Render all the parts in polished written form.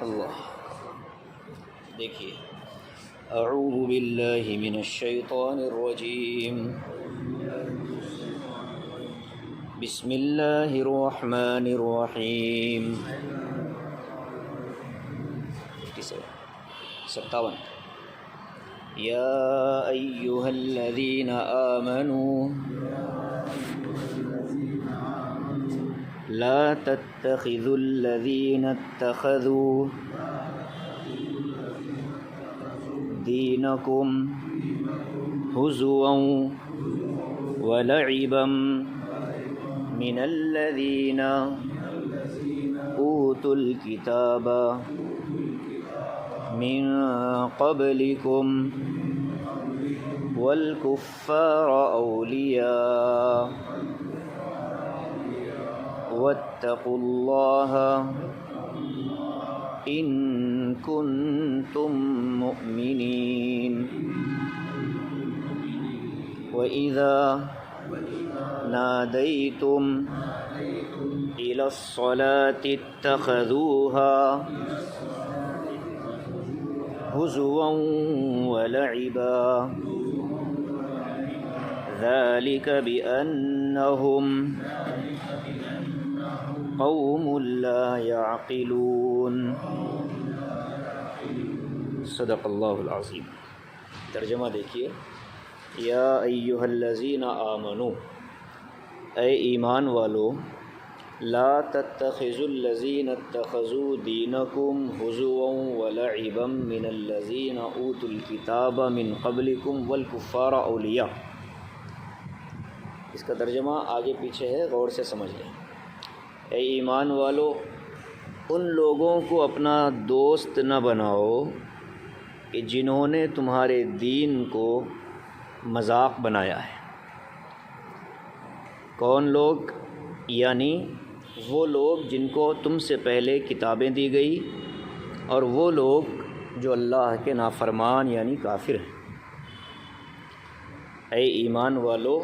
اللہ دیکھیے، اعوذ باللہ من الشیطان الرجیم، بسم اللہ الرحمن الرحیم۔ 57 یا ایہا الذین آمنوا لا تتخذوا الذین اتخذوا دینکم ہزوا ولعبا من الذین اوتوا الکتاب من قبلکم والکفار اولیاء واتقوا اللہ ان کنتم مؤمنین۔ وَإِذَا نَادَيْتُمْ إِلَى الصَّلَاةِ اتَّخَذُوهَا هُزُوًا وَلَعِبًا ذَلِكَ بِأَنَّهُمْ قوم لا يعقلون۔ صدق اللہ العظیم۔ ترجمہ دیکھیے، یا ایہا الذین آمنوا، اے ایمان والو، لا تتخذوا الذین اتخذوا دینکم ہزوا ولعبا من الذین اوتوا الکتاب من قبلکم والکفار اولیاء۔ اس کا ترجمہ آگے پیچھے ہے، غور سے سمجھ لیں۔ اے ایمان والو، ان لوگوں کو اپنا دوست نہ بناؤ کہ جنہوں نے تمہارے دین کو مذاق بنایا ہے۔ کون لوگ؟ یعنی وہ لوگ جن کو تم سے پہلے کتابیں دی گئی، اور وہ لوگ جو اللہ کے نافرمان یعنی کافر ہیں۔ اے ایمان والو،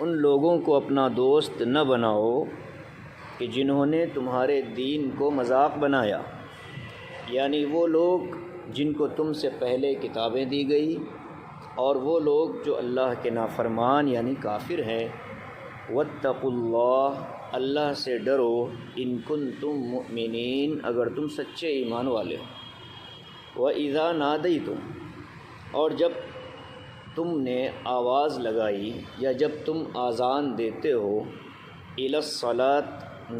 ان لوگوں کو اپنا دوست نہ بناؤ کہ جنہوں نے تمہارے دین کو مذاق بنایا، یعنی وہ لوگ جن کو تم سے پہلے کتابیں دی گئی، اور وہ لوگ جو اللہ کے نافرمان یعنی کافر ہیں۔ واتقوا اللہ، اللہ سے ڈرو، ان کنتم مؤمنین، اگر تم سچے ایمان والے ہو۔ وَإِذَا نَادَيْتُمْ، اور جب تم نے آواز لگائی یا جب تم اذان دیتے ہو، اِلَى الصَّلَاةِ،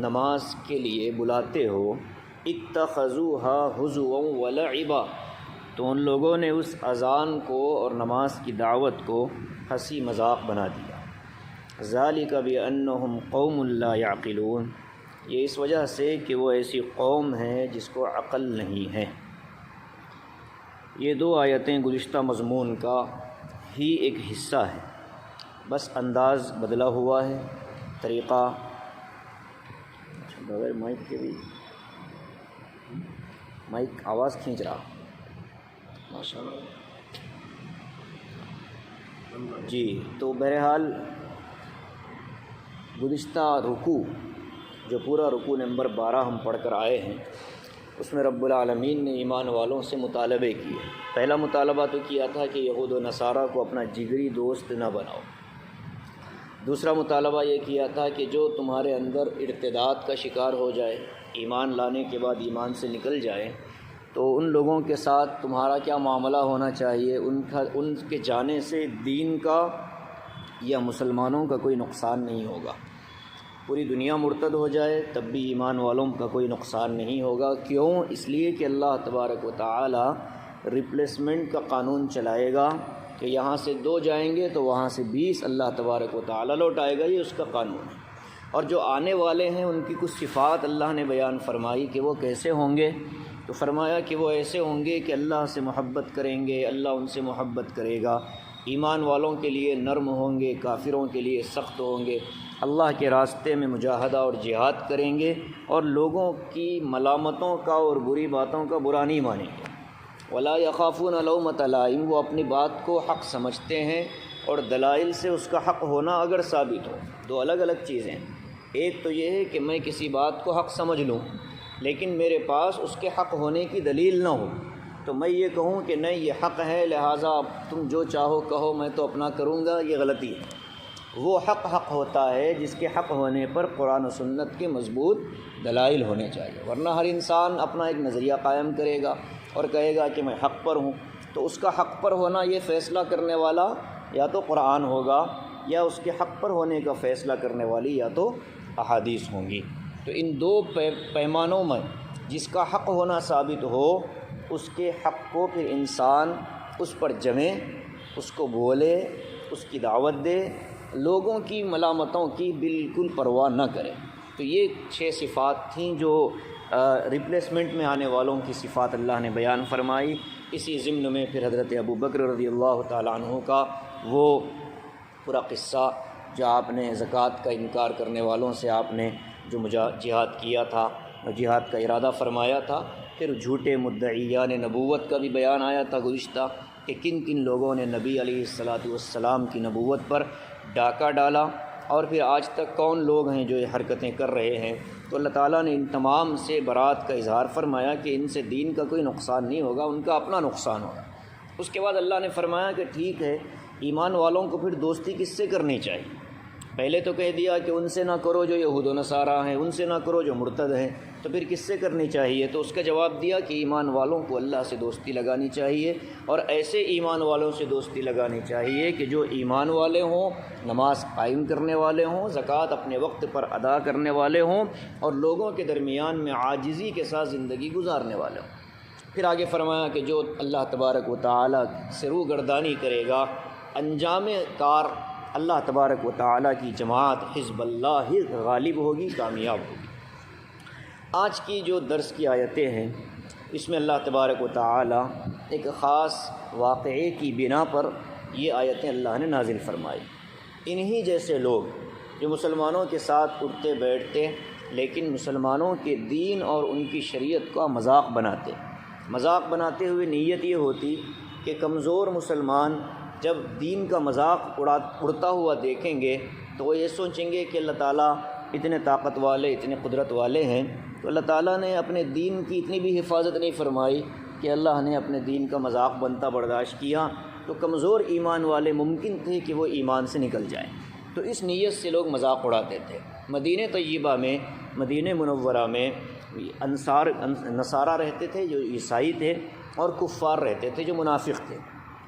نماز کے لیے بلاتے ہو، اتخذوها ہزوا ولعبا، تو ان لوگوں نے اس اذان کو اور نماز کی دعوت کو ہنسی مذاق بنا دیا۔ ذالک بانہم قوم لا یعقلون، یہ اس وجہ سے کہ وہ ایسی قوم ہے جس کو عقل نہیں ہے۔ یہ دو آیتیں گزشتہ مضمون کا ہی ایک حصہ ہے، بس انداز بدلا ہوا ہے، طریقہ بغیر مائک کے بھی، مائک آواز کھینچ رہا ماشاء اللہ جی۔ تو بہرحال گزشتہ رکوع، جو پورا رکوع نمبر 12 ہم پڑھ کر آئے ہیں، اس میں رب العالمین نے ایمان والوں سے مطالبے کیے۔ پہلا مطالبہ تو کیا تھا کہ یہود و نصارہ کو اپنا جگری دوست نہ بناؤ۔ دوسرا مطالبہ یہ کیا تھا کہ جو تمہارے اندر ارتداد کا شکار ہو جائے، ایمان لانے کے بعد ایمان سے نکل جائے، تو ان لوگوں کے ساتھ تمہارا کیا معاملہ ہونا چاہیے، ان کے جانے سے دین کا یا مسلمانوں کا کوئی نقصان نہیں ہوگا۔ پوری دنیا مرتد ہو جائے تب بھی ایمان والوں کا کوئی نقصان نہیں ہوگا۔ کیوں؟ اس لیے کہ اللہ تبارک و تعالی ریپلیسمنٹ کا قانون چلائے گا کہ یہاں سے 2 جائیں گے تو وہاں سے 20 اللہ تبارک و تعالی لوٹائے گا، یہ اس کا قانون ہے۔ اور جو آنے والے ہیں ان کی کچھ صفات اللہ نے بیان فرمائی کہ وہ کیسے ہوں گے، تو فرمایا کہ وہ ایسے ہوں گے کہ اللہ سے محبت کریں گے، اللہ ان سے محبت کرے گا، ایمان والوں کے لیے نرم ہوں گے، کافروں کے لیے سخت ہوں گے، اللہ کے راستے میں مجاہدہ اور جہاد کریں گے، اور لوگوں کی ملامتوں کا اور بری باتوں کا برا نہیں مانیں گے۔ ولا یخافون لومۃ لائم، وہ اپنی بات کو حق سمجھتے ہیں اور دلائل سے اس کا حق ہونا اگر ثابت ہو۔ 2 الگ الگ چیزیں ہیں، ایک تو یہ ہے کہ میں کسی بات کو حق سمجھ لوں لیکن میرے پاس اس کے حق ہونے کی دلیل نہ ہو، تو میں یہ کہوں کہ نہیں یہ حق ہے لہٰذا تم جو چاہو کہو میں تو اپنا کروں گا، یہ غلطی ہے۔ وہ حق ہوتا ہے جس کے حق ہونے پر قرآن و سنت کے مضبوط دلائل ہونے چاہیے، ورنہ ہر انسان اپنا ایک نظریہ قائم کرے گا اور کہے گا کہ میں حق پر ہوں، تو اس کا حق پر ہونا یہ فیصلہ کرنے والا یا تو قرآن ہوگا یا اس کے حق پر ہونے کا فیصلہ کرنے والی یا تو احادیث ہوں گی۔ تو ان دو پیمانوں میں جس کا حق ہونا ثابت ہو اس کے حق کو پھر انسان اس پر جمے، اس کو بولے، اس کی دعوت دے، لوگوں کی ملامتوں کی بالکل پرواہ نہ کرے۔ تو یہ 6 صفات تھیں جو ریپلیسمنٹ میں آنے والوں کی صفات اللہ نے بیان فرمائی۔ اسی ضمن میں پھر حضرت ابو بکر رضی اللہ تعالیٰ عنہ کا وہ پورا قصہ جو آپ نے زکوٰۃ کا انکار کرنے والوں سے آپ نے جو جہاد کیا تھا، جہاد کا ارادہ فرمایا تھا، پھر جھوٹے مدعیان نبوت کا بھی بیان آیا تھا گزشتہ کہ کن کن لوگوں نے نبی علیہ الصلاۃ والسلام کی نبوت پر ڈاکہ ڈالا، اور پھر آج تک کون لوگ ہیں جو یہ حرکتیں کر رہے ہیں۔ تو اللہ تعالیٰ نے ان تمام سے برات کا اظہار فرمایا کہ ان سے دین کا کوئی نقصان نہیں ہوگا، ان کا اپنا نقصان ہوگا۔ اس کے بعد اللہ نے فرمایا کہ ٹھیک ہے، ایمان والوں کو پھر دوستی کس سے کرنی چاہیے؟ پہلے تو کہہ دیا کہ ان سے نہ کرو جو یہود و نصارہ ہیں، ان سے نہ کرو جو مرتد ہیں، تو پھر کس سے کرنی چاہیے؟ تو اس کا جواب دیا کہ ایمان والوں کو اللہ سے دوستی لگانی چاہیے، اور ایسے ایمان والوں سے دوستی لگانی چاہیے کہ جو ایمان والے ہوں، نماز قائم کرنے والے ہوں، زکوٰۃ اپنے وقت پر ادا کرنے والے ہوں، اور لوگوں کے درمیان میں عاجزی کے ساتھ زندگی گزارنے والے ہوں۔ پھر آگے فرمایا کہ جو اللہ تبارک و تعالیٰ سے روگردانی کرے گا، انجام کار اللہ تبارک و تعالیٰ کی جماعت حزب اللہ ہی غالب ہوگی، کامیاب ہوگی۔ آج کی جو درس کی آیتیں ہیں اس میں اللہ تبارک و تعالیٰ ایک خاص واقعے کی بنا پر یہ آیتیں اللہ نے نازل فرمائی۔ انہی جیسے لوگ جو مسلمانوں کے ساتھ اٹھتے بیٹھتے لیکن مسلمانوں کے دین اور ان کی شریعت کا مذاق بناتے ہوئے نیت یہ ہوتی کہ کمزور مسلمان جب دین کا مذاق اڑتا ہوا دیکھیں گے تو وہ یہ سوچیں گے کہ اللہ تعالیٰ اتنے طاقت والے، اتنے قدرت والے ہیں، تو اللہ تعالیٰ نے اپنے دین کی اتنی بھی حفاظت نہیں فرمائی کہ اللہ نے اپنے دین کا مذاق بنتا برداشت کیا، تو کمزور ایمان والے ممکن تھے کہ وہ ایمان سے نکل جائیں۔ تو اس نیت سے لوگ مذاق اڑاتے تھے۔ مدینہ طیبہ میں، مدینہ منورہ میں نصارہ رہتے تھے جو عیسائی تھے، اور کفار رہتے تھے جو منافق تھے۔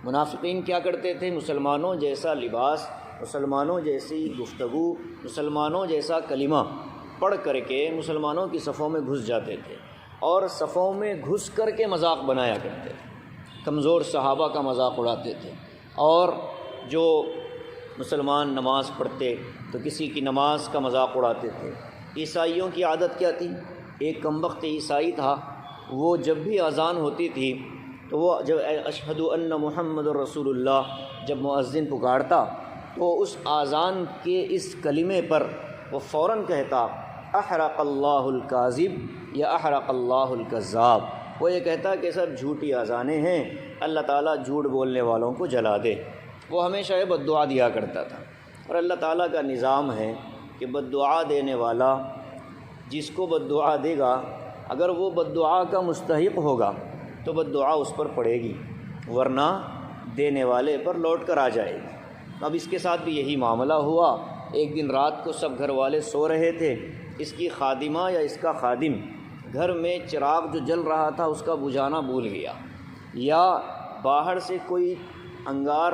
منافقین کیا کرتے تھے؟ مسلمانوں جیسا لباس، مسلمانوں جیسی گفتگو، مسلمانوں جیسا کلمہ پڑھ کر کے مسلمانوں کی صفوں میں گھس جاتے تھے، اور صفوں میں گھس کر کے مذاق بنایا کرتے تھے، کمزور صحابہ کا مذاق اڑاتے تھے۔ اور جو مسلمان نماز پڑھتے تو کسی کی نماز کا مذاق اڑاتے تھے۔ عیسائیوں کی عادت کیا تھی؟ ایک کمبخت عیسائی تھا، وہ جب بھی اذان ہوتی تھی تو وہ جب اشہد ان محمد رسول اللہ جب مؤذن پکارتا تو اس اذان کے اس کلمے پر وہ فوراً کہتا احرق اللہ الکاذب یا احرق اللہ الکذاب۔ وہ یہ کہتا کہ سب جھوٹی اذانیں ہیں، اللہ تعالیٰ جھوٹ بولنے والوں کو جلا دے۔ وہ ہمیشہ یہ بد دعا دیا کرتا تھا، اور اللہ تعالیٰ کا نظام ہے کہ بد دعا دینے والا جس کو بد دعا دے گا اگر وہ بد دعا کا مستحق ہوگا تو بد دعا اس پر پڑے گی، ورنہ دینے والے پر لوٹ کر آ جائے گی۔ اب اس کے ساتھ بھی یہی معاملہ ہوا۔ ایک دن رات کو سب گھر والے سو رہے تھے، اس کی خادمہ یا اس کا خادم گھر میں چراغ جو جل رہا تھا اس کا بجھانا بھول گیا، یا باہر سے کوئی انگار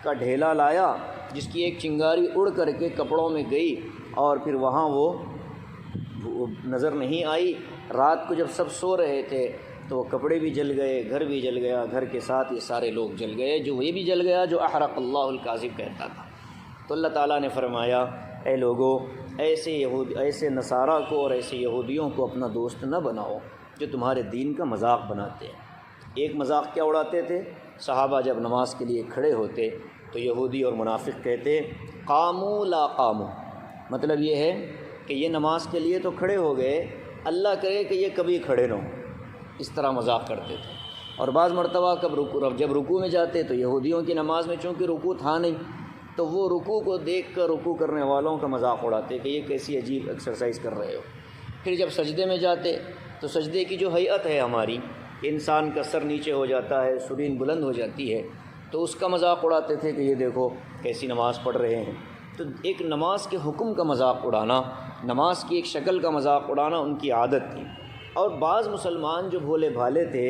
کا ڈھیلا لایا جس کی ایک چنگاری اڑ کر کے کپڑوں میں گئی، اور پھر وہاں وہ نظر نہیں آئی۔ رات کو جب سب سو رہے تھے تو وہ کپڑے بھی جل گئے، گھر بھی جل گیا، گھر کے ساتھ یہ سارے لوگ جل گئے، جو یہ بھی جل گیا جو احرق اللہ الکاذب کہتا تھا۔ تو اللہ تعالیٰ نے فرمایا اے لوگو، ایسے نصارہ کو اور ایسے یہودیوں کو اپنا دوست نہ بناؤ جو تمہارے دین کا مذاق بناتے ہیں۔ ایک مذاق کیا اڑاتے تھے؟ صحابہ جب نماز کے لیے کھڑے ہوتے تو یہودی اور منافق کہتے قاموا لا قاموا، مطلب یہ ہے کہ یہ نماز کے لیے تو کھڑے ہو گئے، اللہ کرے کہ یہ کبھی کھڑے نہ ہوں۔ اس طرح مذاق کرتے تھے۔ اور بعض مرتبہ جب رکوع میں جاتے تو یہودیوں کی نماز میں چونکہ رکوع تھا نہیں تو وہ رکوع کو دیکھ کر رکوع کرنے والوں کا مذاق اڑاتے کہ یہ کیسی عجیب ایکسرسائز کر رہے ہو۔ پھر جب سجدے میں جاتے تو سجدے کی جو ہیئت ہے ہماری، انسان کا سر نیچے ہو جاتا ہے، سرین بلند ہو جاتی ہے، تو اس کا مذاق اڑاتے تھے کہ یہ دیکھو کیسی نماز پڑھ رہے ہیں۔ تو ایک نماز کے حکم کا مذاق اڑانا، نماز کی ایک شکل کا مذاق اڑانا ان کی عادت تھی۔ اور بعض مسلمان جو بھولے بھالے تھے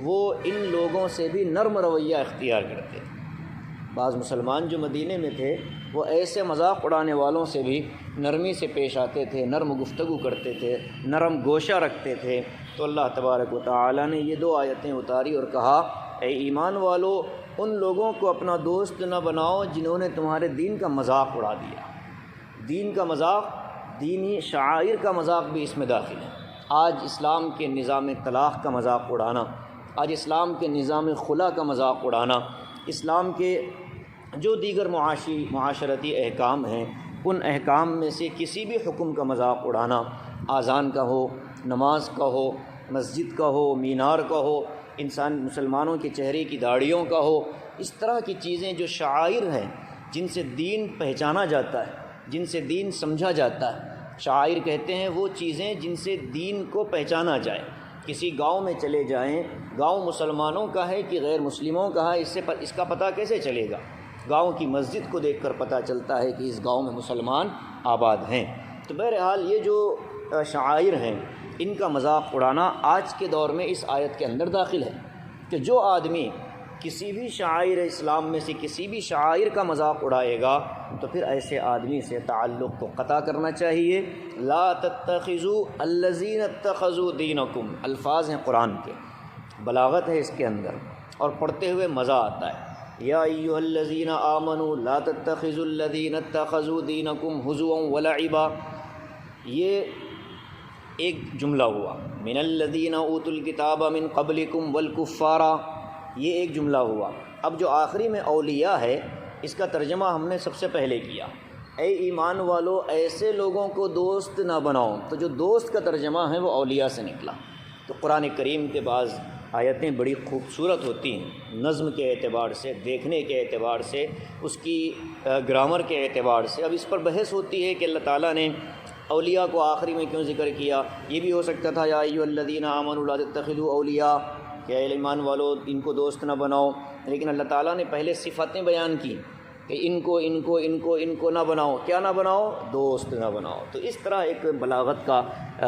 وہ ان لوگوں سے بھی نرم رویہ اختیار کرتے تھے۔ بعض مسلمان جو مدینے میں تھے وہ ایسے مذاق اڑانے والوں سے بھی نرمی سے پیش آتے تھے، نرم گفتگو کرتے تھے، نرم گوشہ رکھتے تھے۔ تو اللہ تبارک و تعالی نے یہ 2 آیتیں اتاری اور کہا، اے ایمان والو، ان لوگوں کو اپنا دوست نہ بناؤ جنہوں نے تمہارے دین کا مذاق اڑا دیا۔ دین کا مذاق، دینی شعائر کا مذاق بھی اس میں داخل ہے۔ آج اسلام کے نظام طلاق کا مذاق اڑانا، آج اسلام کے نظام خلا کا مذاق اڑانا، اسلام کے جو دیگر معاشرتی احکام ہیں ان احکام میں سے کسی بھی حکم کا مذاق اڑانا، اذان کا ہو، نماز کا ہو، مسجد کا ہو، مینار کا ہو، مسلمانوں کے چہرے کی داڑھیوں کا ہو، اس طرح کی چیزیں جو شعائر ہیں، جن سے دین پہچانا جاتا ہے، جن سے دین سمجھا جاتا ہے۔ شعائر کہتے ہیں وہ چیزیں جن سے دین کو پہچانا جائے۔ کسی گاؤں میں چلے جائیں، گاؤں مسلمانوں کا ہے کہ غیر مسلموں کا ہے، اس کا پتہ کیسے چلے گا؟ گاؤں کی مسجد کو دیکھ کر پتہ چلتا ہے کہ اس گاؤں میں مسلمان آباد ہیں۔ تو بہرحال یہ جو شعائر ہیں ان کا مذاق اڑانا آج کے دور میں اس آیت کے اندر داخل ہے کہ جو آدمی کسی بھی شعائر اسلام میں سے کسی بھی شعائر کا مذاق اڑائے گا تو پھر ایسے آدمی سے تعلق کو قطع کرنا چاہیے۔ لا تتخذوا الذین اتخذوا دینکم، الفاظ ہیں قرآن کے، بلاغت ہے اس کے اندر، اور پڑھتے ہوئے مزہ آتا ہے۔ یا ایھا الذین آمنوا لا تتخذوا الذین اتخذوا دینکم ہزوا ولعبا، یہ ایک جملہ ہوا۔ من الذین اوتوا الکتاب من قبلکم والکفار، یہ ایک جملہ ہوا۔ اب جو آخری میں اولیاء ہے اس کا ترجمہ ہم نے سب سے پہلے کیا، اے ایمان والو ایسے لوگوں کو دوست نہ بناؤ، تو جو دوست کا ترجمہ ہے وہ اولیاء سے نکلا۔ تو قرآن کریم کے بعض آیتیں بڑی خوبصورت ہوتی ہیں، نظم کے اعتبار سے، دیکھنے کے اعتبار سے، اس کی گرامر کے اعتبار سے۔ اب اس پر بحث ہوتی ہے کہ اللہ تعالیٰ نے اولیاء کو آخری میں کیوں ذکر کیا۔ یہ بھی ہو سکتا تھا یا ایھا الذین آمنوا لا تتخذوا اولیاء، کہ اے ایمان والو ان کو دوست نہ بناؤ، لیکن اللہ تعالیٰ نے پہلے صفتیں بیان کی کہ ان کو نہ بناؤ، کیا نہ بناؤ؟ دوست نہ بناؤ۔ تو اس طرح ایک بلاغت کا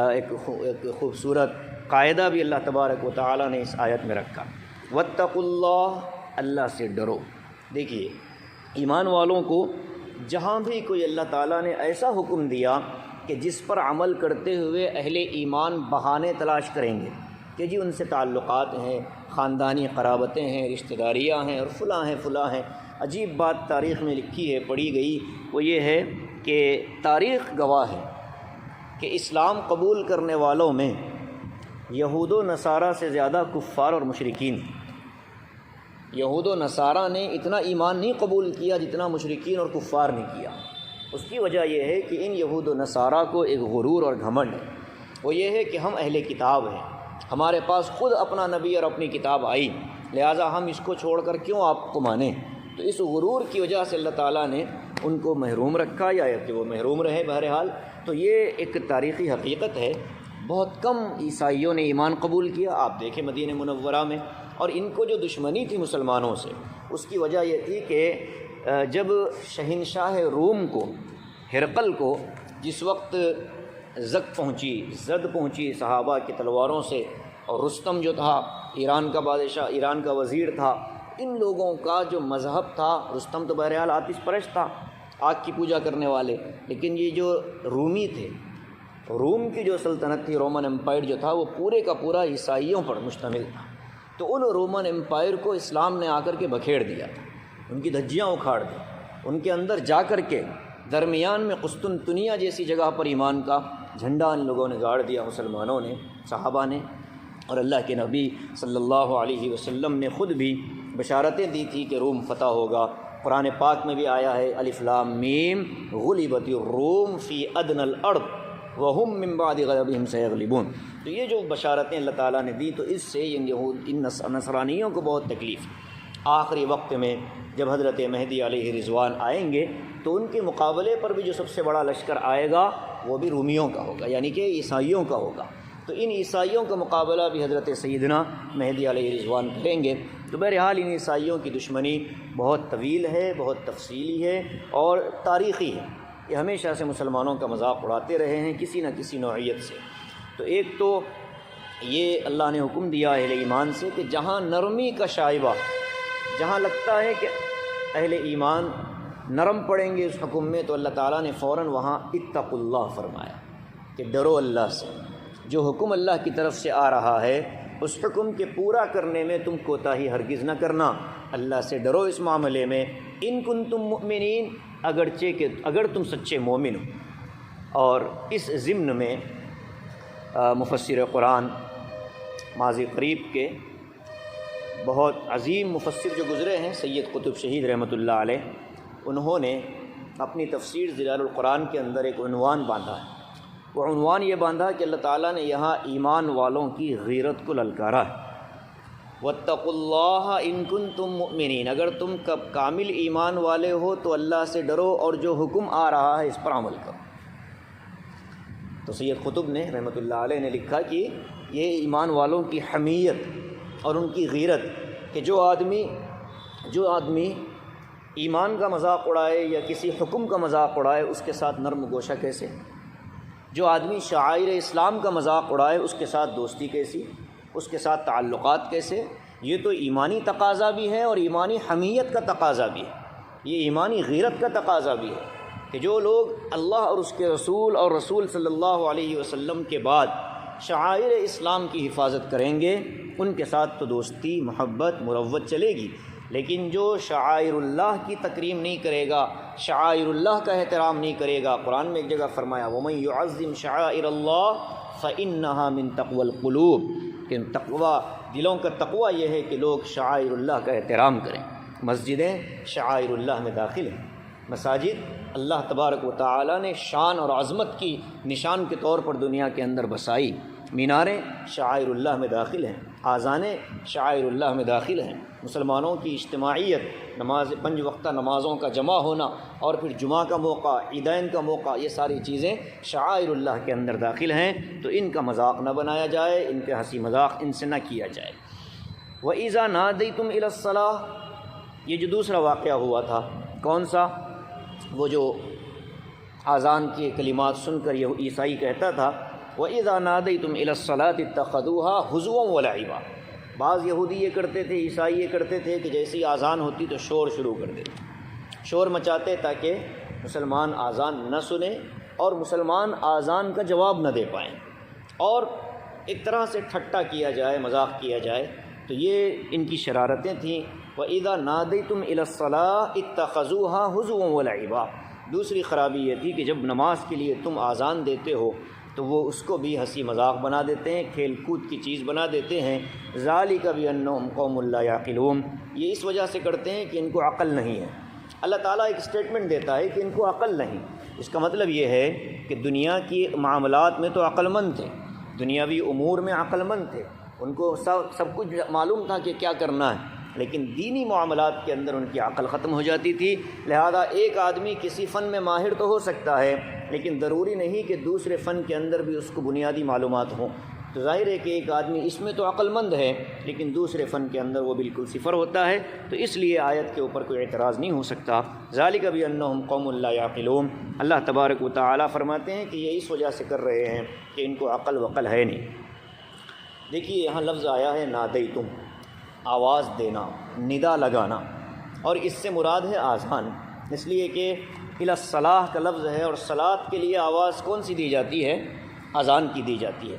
ایک خوبصورت قاعدہ بھی اللہ تبارک و تعالیٰ نے اس آیت میں رکھا۔ واتقوا اللہ، اللہ سے ڈرو۔ دیکھیے ایمان والوں کو جہاں بھی کوئی اللہ تعالیٰ نے ایسا حکم دیا کہ جس پر عمل کرتے ہوئے اہل ایمان بہانے تلاش کریں گے کہ جی ان سے تعلقات ہیں، خاندانی قرابتیں ہیں، رشتہ داریاں ہیں، اور فلاں ہیں۔ عجیب بات تاریخ میں لکھی ہے، پڑھی گئی، وہ یہ ہے کہ تاریخ گواہ ہے کہ اسلام قبول کرنے والوں میں یہود و نصارہ سے زیادہ کفار اور مشرکین تھے۔ یہود و نصارہ نے اتنا ایمان نہیں قبول کیا جتنا مشرکین اور کفار نے کیا۔ اس کی وجہ یہ ہے کہ ان یہود و نصارہ کو ایک غرور اور گھمنڈ ہے، وہ یہ ہے کہ ہم اہل کتاب ہیں، ہمارے پاس خود اپنا نبی اور اپنی کتاب آئی، لہٰذا ہم اس کو چھوڑ کر کیوں آپ کو مانیں۔ تو اس غرور کی وجہ سے اللہ تعالیٰ نے ان کو محروم رکھا، یا کہ وہ محروم رہے۔ بہرحال تو یہ ایک تاریخی حقیقت ہے۔ بہت کم عیسائیوں نے ایمان قبول کیا، آپ دیکھیں مدینہ منورہ میں، اور ان کو جو دشمنی تھی مسلمانوں سے اس کی وجہ یہ تھی کہ جب شہنشاہ روم کو، ہرقل کو، جس وقت زد پہنچی صحابہ کی تلواروں سے، اور رستم جو تھا ایران کا بادشاہ، ایران کا وزیر تھا، ان لوگوں کا جو مذہب تھا، رستم تو بہرحال آتش پرست تھا، آگ کی پوجا کرنے والے، لیکن یہ جو رومی تھے، روم کی جو سلطنت تھی، رومن امپائر جو تھا، وہ پورے کا پورا عیسائیوں پر مشتمل تھا۔ تو ان رومن امپائر کو اسلام نے آ کر کے بکھیڑ دیا تھا، ان کی دھجیاں اکھاڑ دی، ان کے اندر جا کر کے درمیان میں قسطنطنیہ جیسی جگہ پر ایمان کا جھنڈا ان لوگوں نے گاڑ دیا، مسلمانوں نے، صحابہ نے۔ اور اللہ کے نبی صلی اللہ علیہ وسلم نے خود بھی بشارتیں دی تھی کہ روم فتح ہوگا۔ قرآن پاک میں بھی آیا ہے الف لام میم غلبت الروم فی ادنی الارض وہم من بعد غلبہم سیغلبون۔ تو یہ جو بشارتیں اللہ تعالیٰ نے دی، تو اس سے ان نصرانیوں کو بہت تکلیف، آخری وقت میں جب حضرت مہدی علیہ رضوان آئیں گے تو ان کے مقابلے پر بھی جو سب سے بڑا لشکر آئے گا وہ بھی رومیوں کا ہوگا، یعنی کہ عیسائیوں کا ہوگا۔ تو ان عیسائیوں کا مقابلہ بھی حضرت سیدنا مہدی علیہ رضوان کریں گے۔ تو بہرحال ان عیسائیوں کی دشمنی بہت طویل ہے، بہت تفصیلی ہے اور تاریخی ہے۔ یہ ہمیشہ سے مسلمانوں کا مذاق اڑاتے رہے ہیں کسی نہ کسی نوعیت سے۔ تو ایک تو یہ اللہ نے حکم دیا اہل ایمان سے کہ جہاں نرمی کا شائبہ، جہاں لگتا ہے کہ اہل ایمان نرم پڑیں گے اس حکم میں، تو اللہ تعالیٰ نے فوراً وہاں اتقوا اللہ فرمایا کہ ڈرو اللہ سے۔ جو حکم اللہ کی طرف سے آ رہا ہے اس حکم کے پورا کرنے میں تم کوتاہی ہرگز نہ کرنا، اللہ سے ڈرو اس معاملے میں۔ ان کنتم مؤمنین، اگرچہ کہ اگر تم سچے مومن ہو۔ اور اس ضمن میں مفسر قرآن ماضی قریب کے بہت عظیم مفسر جو گزرے ہیں سید قطب شہید رحمۃ اللہ علیہ، انہوں نے اپنی تفسیر ظلال القرآن کے اندر ایک عنوان باندھا ہے۔ وہ عنوان یہ باندھا کہ اللہ تعالیٰ نے یہاں ایمان والوں کی غیرت کو للکارا ہے۔ واتقوا اللہ ان کنتم مؤمنین، اگر تم کامل ایمان والے ہو تو اللہ سے ڈرو اور جو حکم آ رہا ہے اس پر عمل کرو۔ تو سید قطب نے رحمۃ اللہ علیہ نے لکھا کہ یہ ایمان والوں کی حمیت اور ان کی غیرت کہ جو آدمی ایمان کا مذاق اڑائے یا کسی حکم کا مذاق اڑائے اس کے ساتھ نرم گوشہ کیسے، جو آدمی شعائر اسلام کا مذاق اڑائے اس کے ساتھ دوستی کیسی، اس کے ساتھ تعلقات کیسے۔ یہ تو ایمانی تقاضا بھی ہے اور ایمانی حمیت کا تقاضا بھی ہے، یہ ایمانی غیرت کا تقاضا بھی ہے کہ جو لوگ اللہ اور اس کے رسول اور رسول صلی اللہ علیہ وسلم کے بعد شعائر اسلام کی حفاظت کریں گے ان کے ساتھ تو دوستی محبت مروت چلے گی، لیکن جو شعائر اللہ کی تکریم نہیں کرے گا، شعائر اللہ کا احترام نہیں کرے گا، قرآن میں ایک جگہ فرمایا وَمَن يُعَظِّمْ شَعَائِرَ اللَّهِ فَإِنَّهَا مِن تَقْوَى الْقُلُوبِ، کہ تقویٰ دلوں کا تقویٰ یہ ہے کہ لوگ شعائر اللہ کا احترام کریں۔ مسجدیں شعائر اللہ میں داخل ہیں، مساجد اللہ تبارک و تعالی نے شان اور عظمت کی نشان کے طور پر دنیا کے اندر بسائی، میناریں شعائر اللہ میں داخل ہیں، آذانیں شعائر اللہ میں داخل ہیں۔ مسلمانوں کی اجتماعیت، نماز 5 وقتہ نمازوں کا جمع ہونا اور پھر جمعہ کا موقع، عیدین کا موقع، یہ ساری چیزیں شعائر اللہ کے اندر داخل ہیں، تو ان کا مذاق نہ بنایا جائے، ان کے ہنسی مذاق ان سے نہ کیا جائے۔ وَإِذَا نَادَيْتُمْ إِلَى الصَّلَاةِ، یہ جو دوسرا واقعہ ہوا تھا کون سا، وہ جو اذان کے کلمات سن کر یہ عیسائی کہتا تھا وَإِذَا نَادَيْتُمْ إِلَى الصَّلَاةِ اتَّخَذُوهَا هُزُوًا وَلَعِبًا۔ بعض یہودی یہ کرتے تھے، عیسائی یہ کرتے تھے کہ جیسی آذان ہوتی تو شور شروع کر دیتے، شور مچاتے تاکہ مسلمان آذان نہ سنیں اور مسلمان آذان کا جواب نہ دے پائیں، اور ایک طرح سے ٹھٹا کیا جائے، مذاق کیا جائے۔ تو یہ ان کی شرارتیں تھیں۔ وَإِذَا نَادَيْتُمْ إِلَى الصَّلَاةِ اتَّخَذُوهَا هُزُوًا وَلَعِبًا۔ دوسری خرابی یہ تھی کہ جب نماز کے لیے تم آذان دیتے ہو تو وہ اس کو بھی ہنسی مذاق بنا دیتے ہیں، کھیل کود کی چیز بنا دیتے ہیں۔ ذَلِكَ بِأَنَّهُمْ قَوْمٌ لَا يَعْقِلُونَ، یہ اس وجہ سے کرتے ہیں کہ ان کو عقل نہیں ہے۔ اللہ تعالیٰ ایک سٹیٹمنٹ دیتا ہے کہ ان کو عقل نہیں، اس کا مطلب یہ ہے کہ دنیا کی معاملات میں تو عقل مند تھے، دنیاوی امور میں عقل مند تھے، ان کو سب کچھ معلوم تھا کہ کیا کرنا ہے، لیکن دینی معاملات کے اندر ان کی عقل ختم ہو جاتی تھی۔ لہذا ایک آدمی کسی فن میں ماہر تو ہو سکتا ہے، لیکن ضروری نہیں کہ دوسرے فن کے اندر بھی اس کو بنیادی معلومات ہوں۔ تو ظاہر ہے کہ ایک آدمی اس میں تو عقل مند ہے لیکن دوسرے فن کے اندر وہ بالکل صفر ہوتا ہے، تو اس لیے آیت کے اوپر کوئی اعتراض نہیں ہو سکتا۔ ذَلِكَ بِأَنَّهُمْ قَوْمٌ لَا يَعْقِلُونَ، اللہ تبارک و تعالیٰ فرماتے ہیں کہ یہ اس وجہ سے کر رہے ہیں کہ ان کو عقل وقل ہے نہیں۔ دیکھیے یہاں لفظ آیا ہے نادیتم، آواز دینا، ندا لگانا، اور اس سے مراد ہے آذان، اس لیے کہ الی الصلاح کا لفظ ہے اور صلاۃ کے لیے آواز کون سی دی جاتی ہے، اذان کی دی جاتی ہے۔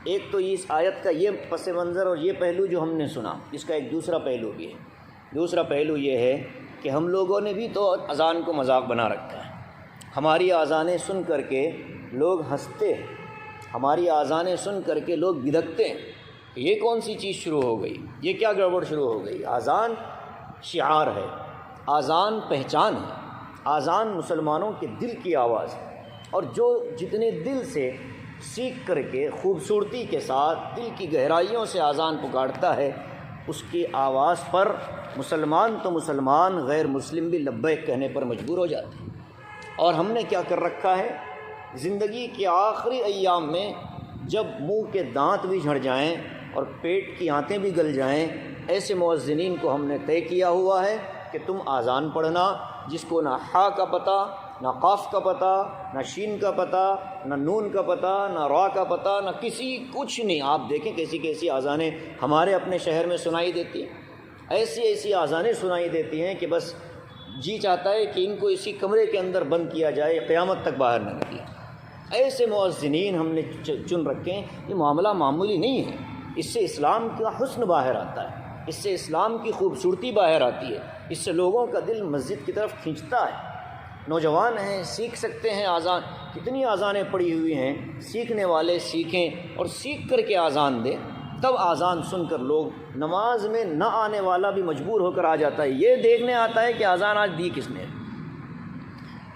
ایک تو اس آیت کا یہ پس منظر اور یہ پہلو جو ہم نے سنا، اس کا ایک دوسرا پہلو بھی ہے۔ دوسرا پہلو یہ ہے کہ ہم لوگوں نے بھی تو اذان کو مذاق بنا رکھا ہے، ہماری اذانیں سن کر کے لوگ ہنستے ہیں، ہماری اذانیں سن کر کے لوگ بدھکتے ہیں، یہ کون سی چیز شروع ہو گئی، یہ کیا گڑبڑ شروع ہو گئی۔ اذان شعار ہے، اذان پہچان ہے، اذان مسلمانوں کے دل کی آواز ہے، اور جو جتنے دل سے سیکھ کر کے خوبصورتی کے ساتھ دل کی گہرائیوں سے اذان پکارتا ہے اس کی آواز پر مسلمان تو مسلمان، غیر مسلم بھی لبیک کہنے پر مجبور ہو جاتے ہیں۔ اور ہم نے کیا کر رکھا ہے، زندگی کے آخری ایام میں جب منہ کے دانت بھی جھڑ جائیں اور پیٹ کی آنتیں بھی گل جائیں، ایسے مؤذنین کو ہم نے طے کیا ہوا ہے کہ تم اذان پڑھنا، جس کو نہ ہا کا پتہ، نہ قاف کا پتہ، نہ شین کا پتہ، نہ نون کا پتہ، نہ را کا پتہ، نہ کچھ نہیں۔ آپ دیکھیں کیسی کیسی اذانیں ہمارے اپنے شہر میں سنائی دیتی ہیں، ایسی اذانیں سنائی دیتی ہیں کہ بس جی چاہتا ہے کہ ان کو اسی کمرے کے اندر بند کیا جائے، قیامت تک باہر نہ نکلے۔ ایسے مؤذنین ہم نے چن رکھے ہیں۔ یہ معاملہ معمولی نہیں ہے، اس سے اسلام کا حسن باہر آتا ہے، اس سے اسلام کی خوبصورتی باہر آتی ہے، اس سے لوگوں کا دل مسجد کی طرف کھنچتا ہے۔ نوجوان ہیں، سیکھ سکتے ہیں اذان، کتنی اذانیں پڑی ہوئی ہیں، سیکھنے والے سیکھیں اور سیکھ کر کے اذان دیں، تب اذان سن کر لوگ نماز میں نہ آنے والا بھی مجبور ہو کر آ جاتا ہے، یہ دیکھنے آتا ہے کہ اذان آج دی کس نے،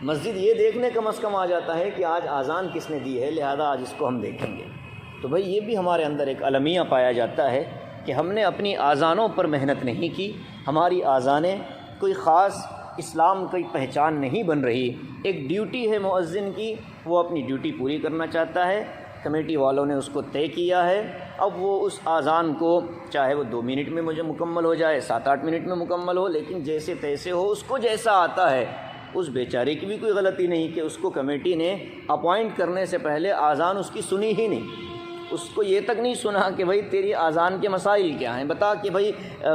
مسجد یہ دیکھنے کم از کم آ جاتا ہے کہ آج اذان کس نے دی ہے، لہذا آج اس کو ہم دیکھیں گے۔ تو بھائی یہ بھی ہمارے اندر ایک المیہ پایا جاتا ہے کہ ہم نے اپنی اذانوں پر محنت نہیں کی، ہماری اذانیں کوئی خاص اسلام کی پہچان نہیں بن رہی۔ ایک ڈیوٹی ہے مؤذن کی، وہ اپنی ڈیوٹی پوری کرنا چاہتا ہے، کمیٹی والوں نے اس کو طے کیا ہے، اب وہ اس اذان کو چاہے وہ 2 منٹ میں مجھے مکمل ہو جائے، 7-8 منٹ میں مکمل ہو، لیکن جیسے تیسے ہو، اس کو جیسا آتا ہے۔ اس بیچارے کی بھی کوئی غلطی نہیں کہ اس کو کمیٹی نے اپوائنٹ کرنے سے پہلے اذان اس کی سنی ہی نہیں، اس کو یہ تک نہیں سنا کہ بھئی تیری اذان کے مسائل کیا ہیں، بتا کہ بھئی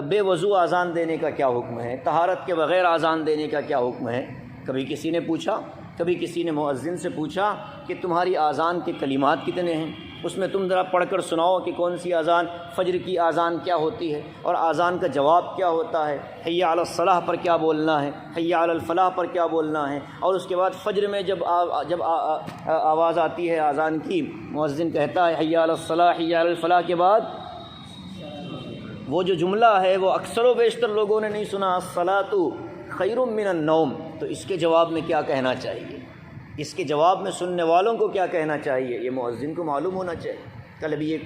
بے وضو اذان دینے کا کیا حکم ہے، طہارت کے بغیر اذان دینے کا کیا حکم ہے۔ کبھی کسی نے پوچھا، کبھی کسی نے مؤذن سے پوچھا کہ تمہاری اذان کے کلمات کتنے ہیں، اس میں تم ذرا پڑھ کر سناؤ کہ کون سی اذان، فجر کی اذان کیا ہوتی ہے اور اذان کا جواب کیا ہوتا ہے، حی علی الصلاح پر کیا بولنا ہے، حی علی الفلاح پر کیا بولنا ہے، اور اس کے بعد فجر میں جب آواز آتی ہے اذان کی، مؤذن کہتا ہے حی علی الصلاح حی علی الفلاح کے بعد وہ جو جملہ ہے وہ اکثر و بیشتر لوگوں نے نہیں سنا، الصلاۃ خیر من النوم، تو اس کے جواب میں کیا کہنا چاہیے، اس کے جواب میں سننے والوں کو کیا کہنا چاہیے، یہ مؤذن کو معلوم ہونا چاہیے۔ کل ابھی ایک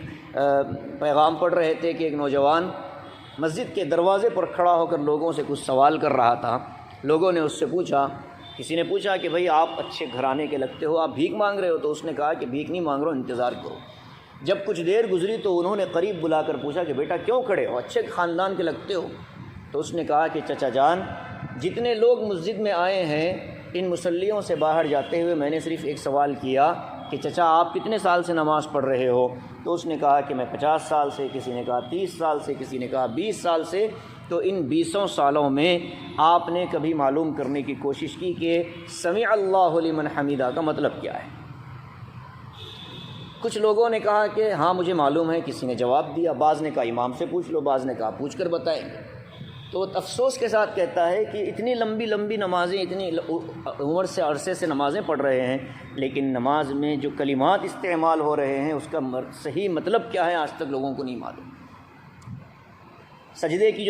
پیغام پڑھ رہے تھے کہ ایک نوجوان مسجد کے دروازے پر کھڑا ہو کر لوگوں سے کچھ سوال کر رہا تھا، لوگوں نے اس سے پوچھا، کسی نے پوچھا کہ بھئی آپ اچھے گھرانے کے لگتے ہو، آپ بھیک مانگ رہے ہو، تو اس نے کہا کہ بھیک نہیں مانگ رہا ہوں، انتظار کرو۔ جب کچھ دیر گزری تو انہوں نے قریب بلا کر پوچھا کہ بیٹا کیوں کھڑے ہو، اچھے خاندان کے لگتے ہو، تو اس نے کہا کہ چچا جان جتنے لوگ مسجد میں آئے ہیں ان مصلیوں سے باہر جاتے ہوئے میں نے صرف ایک سوال کیا کہ چچا آپ کتنے سال سے نماز پڑھ رہے ہو، تو اس نے کہا کہ میں 50 سال سے، کسی نے کہا 30 سال سے، کسی نے کہا 20 سال سے۔ تو ان 20 سالوں میں آپ نے کبھی معلوم کرنے کی کوشش کی کہ سمع اللہ لمن حمیدہ کا مطلب کیا ہے؟ کچھ لوگوں نے کہا کہ ہاں مجھے معلوم ہے، کسی نے جواب دیا، بعض نے کہا امام سے پوچھ لو، بعض نے کہا پوچھ کر بتائیں گے۔ تو وہ افسوس کے ساتھ کہتا ہے کہ اتنی لمبی لمبی نمازیں، اتنی عمر سے عرصے سے نمازیں پڑھ رہے ہیں، لیکن نماز میں جو کلمات استعمال ہو رہے ہیں اس کا صحیح مطلب کیا ہے آج تک لوگوں کو نہیں معلوم۔ سجدے کی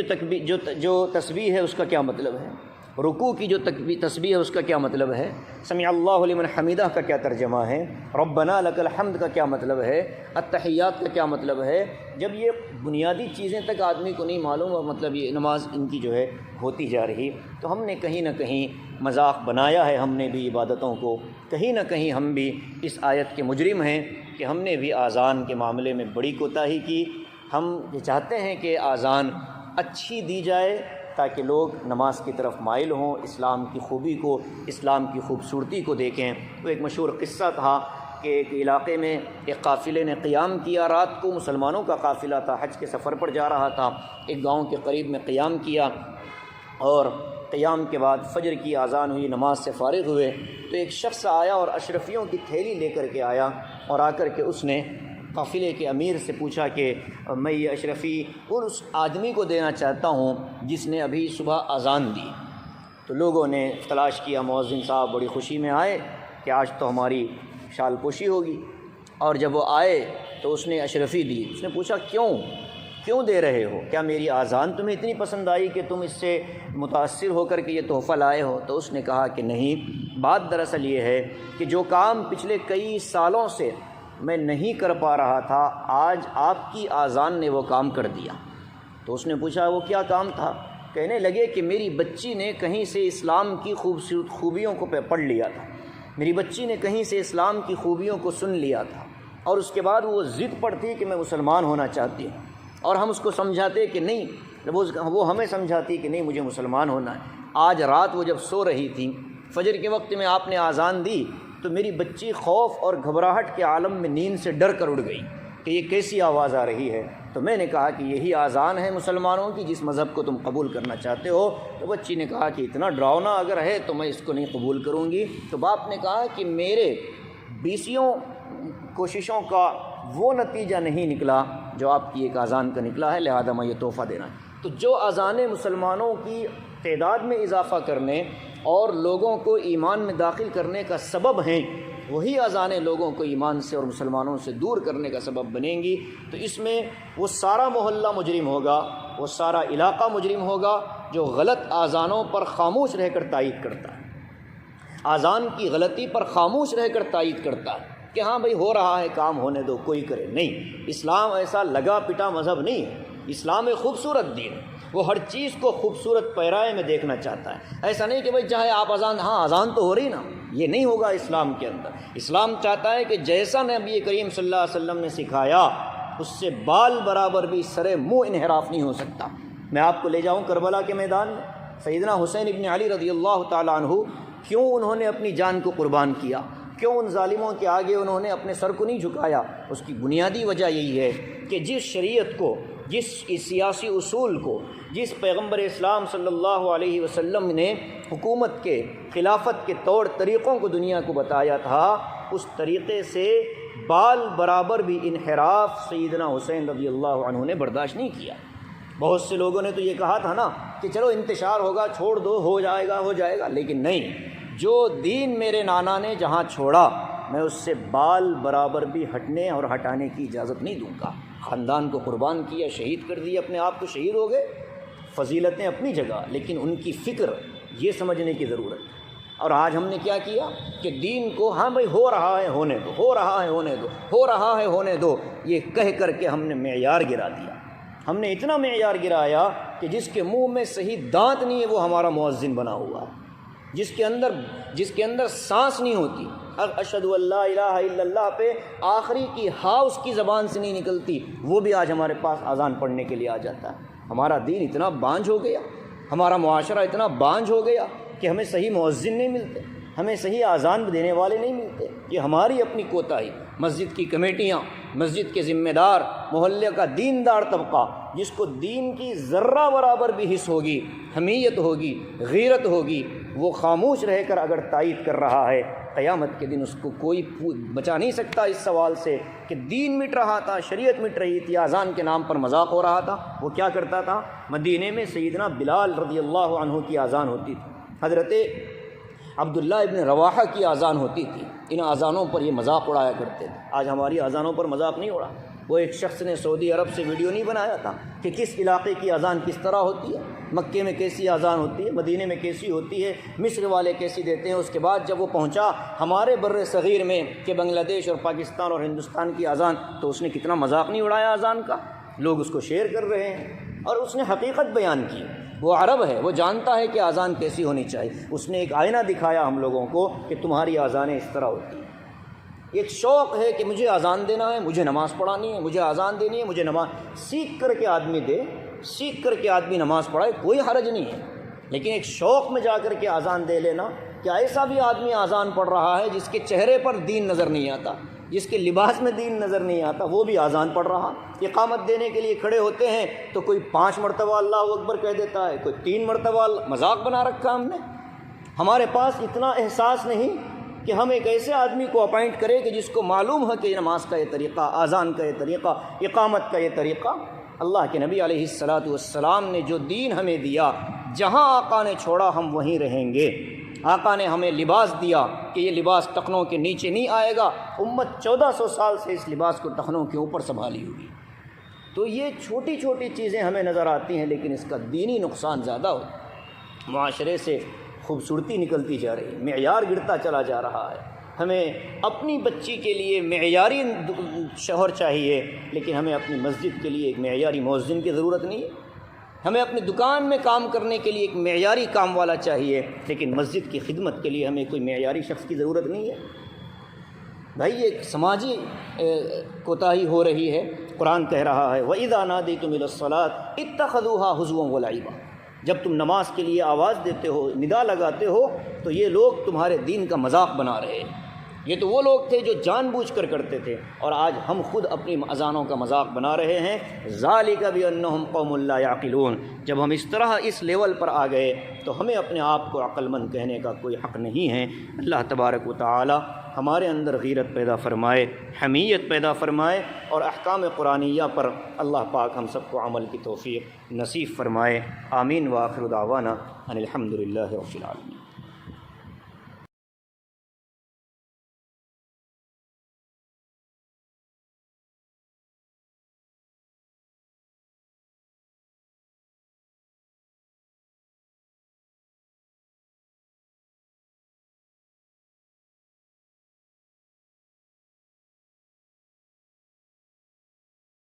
جو تسبیح ہے اس کا کیا مطلب ہے، رکوع کی جو تسبیح ہے اس کا کیا مطلب ہے، سمع اللہ لمن حمیدہ کا کیا ترجمہ ہے، ربنا لک الحمد کا کیا مطلب ہے، التحیات کا کیا مطلب ہے۔ جب یہ بنیادی چیزیں تک آدمی کو نہیں معلوم اور مطلب یہ نماز ان کی جو ہے ہوتی جا رہی، تو ہم نے کہیں نہ کہیں مذاق بنایا ہے، ہم نے بھی عبادتوں کو، کہیں نہ کہیں ہم بھی اس آیت کے مجرم ہیں کہ ہم نے بھی اذان کے معاملے میں بڑی کوتاہی کی۔ ہم یہ چاہتے ہیں کہ اذان اچھی دی جائے تاکہ لوگ نماز کی طرف مائل ہوں، اسلام کی خوبی کو، اسلام کی خوبصورتی کو دیکھیں۔ وہ ایک مشہور قصہ تھا کہ ایک علاقے میں ایک قافلے نے قیام کیا، رات کو مسلمانوں کا قافلہ تھا، حج کے سفر پر جا رہا تھا، ایک گاؤں کے قریب میں قیام کیا، اور قیام کے بعد فجر کی اذان ہوئی، نماز سے فارغ ہوئے تو ایک شخص آیا اور اشرفیوں کی تھیلی لے کر کے آیا، اور آ کر کے اس نے قافلے کے امیر سے پوچھا کہ میں یہ اشرفی اس آدمی کو دینا چاہتا ہوں جس نے ابھی صبح اذان دی۔ تو لوگوں نے تلاش کیا، مؤذن صاحب بڑی خوشی میں آئے کہ آج تو ہماری شال پوشی ہوگی، اور جب وہ آئے تو اس نے اشرفی دی۔ اس نے پوچھا کیوں دے رہے ہو، کیا میری اذان تمہیں اتنی پسند آئی کہ تم اس سے متاثر ہو کر کے یہ تحفہ لائے ہو؟ تو اس نے کہا کہ نہیں، بات دراصل یہ ہے کہ جو کام پچھلے کئی سالوں سے میں نہیں کر پا رہا تھا، آج آپ کی اذان نے وہ کام کر دیا۔ تو اس نے پوچھا وہ کیا کام تھا؟ کہنے لگے کہ میری بچی نے کہیں سے اسلام کی خوبیوں کو پڑھ لیا تھا، میری بچی نے کہیں سے اسلام کی خوبیوں کو سن لیا تھا، اور اس کے بعد وہ ضد پڑتی کہ میں مسلمان ہونا چاہتی ہوں، اور ہم اس کو سمجھاتے کہ نہیں، وہ ہمیں سمجھاتی کہ نہیں مجھے مسلمان ہونا ہے۔ آج رات وہ جب سو رہی تھی، فجر کے وقت میں آپ نے اذان دی تو میری بچی خوف اور گھبراہٹ کے عالم میں نیند سے ڈر کر اٹھ گئی کہ یہ کیسی آواز آ رہی ہے۔ تو میں نے کہا کہ یہی اذان ہے مسلمانوں کی جس مذہب کو تم قبول کرنا چاہتے ہو۔ تو بچی نے کہا کہ اتنا ڈراؤنا اگر ہے تو میں اس کو نہیں قبول کروں گی۔ تو باپ نے کہا کہ میرے 20 کوششوں کا وہ نتیجہ نہیں نکلا جو آپ کی ایک اذان کا نکلا ہے، لہذا میں یہ تحفہ دینا ہے۔ تو جو اذانیں مسلمانوں کی تعداد میں اضافہ کرنے اور لوگوں کو ایمان میں داخل کرنے کا سبب ہیں، وہی اذانیں لوگوں کو ایمان سے اور مسلمانوں سے دور کرنے کا سبب بنیں گی۔ تو اس میں وہ سارا محلہ مجرم ہوگا، وہ سارا علاقہ مجرم ہوگا جو غلط اذانوں پر خاموش رہ کر تائید کرتا ہے، اذان کی غلطی پر خاموش رہ کر تائید کرتا ہے کہ ہاں بھائی ہو رہا ہے کام ہونے دو، کوئی کرے نہیں۔ اسلام ایسا لگا پٹا مذہب نہیں ہے، اسلام ایک خوبصورت دین ہے، وہ ہر چیز کو خوبصورت پیرائے میں دیکھنا چاہتا ہے۔ ایسا نہیں کہ بھائی چاہے آپ اذان تو ہو رہی نا، یہ نہیں ہوگا اسلام کے اندر۔ اسلام چاہتا ہے کہ جیسا نبی کریم صلی اللہ علیہ وسلم نے سکھایا اس سے بال برابر بھی سر منہ انحراف نہیں ہو سکتا۔ میں آپ کو لے جاؤں کربلا کے میدان میں، سیدنا حسین ابن علی رضی اللہ تعالیٰ عنہ کیوں انہوں نے اپنی جان کو قربان کیا، کیوں ان ظالموں کے آگے انہوں نے اپنے سر کو نہیں جھکایا؟ اس کی بنیادی وجہ یہی ہے کہ جس شریعت کو، جس سیاسی اصول کو، جس پیغمبر اسلام صلی اللہ علیہ وسلم نے حکومت کے، خلافت کے طور طریقوں کو دنیا کو بتایا تھا، اس طریقے سے بال برابر بھی انحراف سیدنا حسین رضی اللہ عنہ نے برداشت نہیں کیا۔ بہت سے لوگوں نے تو یہ کہا تھا نا کہ چلو انتشار ہوگا، چھوڑ دو، ہو جائے گا، لیکن نہیں، جو دین میرے نانا نے جہاں چھوڑا میں اس سے بال برابر بھی ہٹنے اور ہٹانے کی اجازت نہیں دوں گا۔ خاندان کو قربان کیا، شہید کر دیا، اپنے آپ کو شہید ہو گئے، فضیلتیں اپنی جگہ، لیکن ان کی فکر یہ سمجھنے کی ضرورت ہے۔ اور آج ہم نے کیا کیا کہ دین کو ہاں بھائی ہو رہا ہے ہونے دو، ہو رہا ہے ہونے دو، ہو رہا ہے ہونے دو، یہ کہہ کر کے ہم نے معیار گرا دیا۔ ہم نے اتنا معیار گرایا کہ جس کے منہ میں صحیح دانت نہیں ہے وہ ہمارا مؤذن بنا ہوا ہے، جس کے اندر سانس نہیں ہوتی، اشہد ان لا الہ الا اللہ پہ آخری کی ہا اس کی زبان سے نہیں نکلتی، وہ بھی آج ہمارے پاس اذان پڑھنے کے لیے آ جاتا ہے۔ ہمارا دین اتنا بانجھ ہو گیا، ہمارا معاشرہ اتنا بانجھ ہو گیا کہ ہمیں صحیح مؤذن نہیں ملتے، ہمیں صحیح اذان دینے والے نہیں ملتے۔ یہ ہماری اپنی کوتاہی۔ مسجد کی کمیٹیاں، مسجد کے ذمہ دار، محلے کا دیندار طبقہ جس کو دین کی ذرہ برابر بھی حس ہوگی، حمیت ہوگی، غیرت ہوگی، وہ خاموش رہ کر اگر تائید کر رہا ہے، قیامت کے دن اس کو کوئی بچا نہیں سکتا اس سوال سے کہ دین مٹ رہا تھا، شریعت مٹ رہی تھی، اذان کے نام پر مذاق ہو رہا تھا۔ وہ کیا کرتا تھا؟ مدینے میں سیدنا بلال رضی اللہ عنہ کی اذان ہوتی تھی، حضرت عبداللہ ابن رواحہ کی اذان ہوتی تھی، ان اذانوں پر یہ مذاق اڑایا کرتے تھے۔ آج ہماری اذانوں پر مذاق نہیں اڑا۔ وہ ایک شخص نے سعودی عرب سے ویڈیو نہیں بنایا تھا کہ کس علاقے کی اذان کس طرح ہوتی ہے، مکے میں کیسی اذان ہوتی ہے، مدینے میں کیسی ہوتی ہے، مصر والے کیسی دیتے ہیں۔ اس کے بعد جب وہ پہنچا ہمارے بر صغیر میں کہ بنگلہ دیش اور پاکستان اور ہندوستان کی اذان، تو اس نے کتنا مذاق نہیں اڑایا اذان کا۔ لوگ اس کو شیئر کر رہے ہیں اور اس نے حقیقت بیان کی۔ وہ عرب ہے، وہ جانتا ہے کہ اذان کیسی ہونی چاہیے۔ اس نے ایک آئینہ دکھایا ہم لوگوں کو کہ تمہاری اذانیں اس طرح ہوتی ہیں۔ ایک شوق ہے کہ مجھے اذان دینا ہے، مجھے نماز پڑھانی ہے، مجھے اذان دینی ہے، مجھے نماز سیکھ کر کے آدمی دے، سیکھ کر کے آدمی نماز پڑھائے، کوئی حرج نہیں ہے۔ لیکن ایک شوق میں جا کر کے اذان دے لینا، کیا ایسا بھی آدمی اذان پڑھ رہا ہے جس کے چہرے پر دین نظر نہیں آتا، جس کے لباس میں دین نظر نہیں آتا، وہ بھی اذان پڑھ رہا۔ اقامت دینے کے لیے کھڑے ہوتے ہیں تو کوئی 5 مرتبہ اللہ اکبر کہہ دیتا ہے، کوئی 3 مرتبہ، مذاق بنا رکھا ہم نے۔ ہمارے پاس اتنا احساس نہیں کہ ہم ایک ایسے آدمی کو اپائنٹ کریں کہ جس کو معلوم ہے کہ نماز کا یہ طریقہ، اذان کا یہ طریقہ، اقامت کا یہ طریقہ۔ اللہ کے نبی علیہ الصلاۃ والسلام نے جو دین ہمیں دیا، جہاں آقا نے چھوڑا ہم وہیں رہیں گے۔ آقا نے ہمیں لباس دیا کہ یہ لباس ٹخنوں کے نیچے نہیں آئے گا، امت 1400 سال سے اس لباس کو ٹخنوں کے اوپر سنبھالی ہوگی۔ تو یہ چھوٹی چھوٹی چیزیں ہمیں نظر آتی ہیں، لیکن اس کا دینی نقصان زیادہ ہوتا ہے۔ معاشرے سے خوبصورتی نکلتی جا رہی ہے، معیار گرتا چلا جا رہا ہے۔ ہمیں اپنی بچی کے لیے معیاری شوہر چاہیے، لیکن ہمیں اپنی مسجد کے لیے ایک معیاری مؤذن کی ضرورت نہیں ہے۔ ہمیں اپنی دکان میں کام کرنے کے لیے ایک معیاری کام والا چاہیے، لیکن مسجد کی خدمت کے لیے ہمیں کوئی معیاری شخص کی ضرورت نہیں ہے۔ بھائی یہ سماجی کوتاہی ہو رہی ہے۔ قرآن کہہ رہا ہے وَإِذَا نَادَيْتُمْ إِلَى الصَّلَاةِ اتَّخَذُوهَا هُزُوًا وَلَعِبًا، جب تم نماز کے لیے آواز دیتے ہو، ندا لگاتے ہو، تو یہ لوگ تمہارے دین کا مذاق بنا رہے ہیں۔ یہ تو وہ لوگ تھے جو جان بوجھ کر کرتے تھے، اور آج ہم خود اپنی اذانوں کا مذاق بنا رہے ہیں۔ ذَلِكَ بِأَنَّهُمْ قَوْمٌ لَا يَعْقِلُونَ، جب ہم اس طرح اس لیول پر آ گئے تو ہمیں اپنے آپ کو عقل مند کہنے کا کوئی حق نہیں ہے۔ اللہ تبارک و تعالی ہمارے اندر غیرت پیدا فرمائے، حمیت پیدا فرمائے، اور احکام قرآنیہ پر اللہ پاک ہم سب کو عمل کی توفیق نصیب فرمائے۔ آمین وآخر دعوانا ان الحمد للہ رب العالمین۔